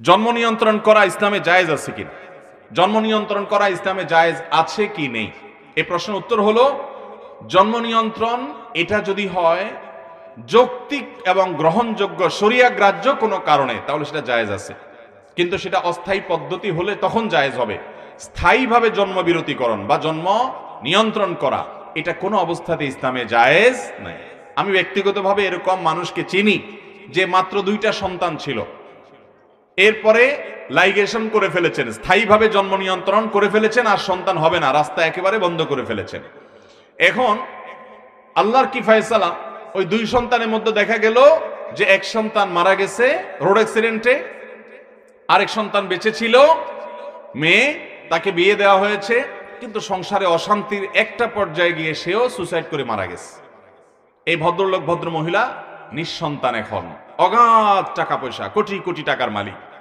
জন্ম নিয়ন্ত্রণ করা ইসলামে জায়েজ আছে কিনা, জন্ম নিয়ন্ত্রণ করা ইসলামে জায়েজ আছে কি নেই, এই প্রশ্নের উত্তর হলো জন্ম নিয়ন্ত্রণ এটা যদি হয় যৌক্তিক এবং গ্রহণযোগ্য শরিয়া গ্রাহ্য কোনো কারণে তাহলে সেটা জায়েজ আছে, কিন্তু সেটা অস্থায়ী পদ্ধতি হলে তখন জায়েজ হবে। স্থায়ীভাবে জন্ম বিরতিকরণ বা জন্ম নিয়ন্ত্রণ করা এটা কোনো অবস্থাতে ইসলামে জায়েজ নাই। আমি ব্যক্তিগতভাবে এরকম মানুষকে চিনি যে মাত্র 2টা সন্তান ছিল, এরপরে লাইগেশন করে ফেলেছেন, স্থায়ীভাবে জন্ম নিয়ন্ত্রণ করে ফেলেছেন, আর সন্তান হবে না, রাস্তা একেবারে বন্ধ করে ফেলেছেন। এখন আল্লাহর কি ফয়সালা, ওই 2 সন্তানের মধ্যে দেখা গেল যে এক সন্তান মারা গেছে রোড অ্যাক্সিডেন্টে, আরেক সন্তান বেঁচে ছিল, মেয়ে, তাকে বিয়ে দেওয়া হয়েছে, কিন্তু সংসারে অশান্তির একটা পর্যায়ে গিয়ে সেও সুসাইড করে মারা গেছে। এই ভদ্রলোক ভদ্র মহিলা নিঃসন্তান, এখন অগাধ টাকা পয়সা, কোটি কোটি টাকার মালিক।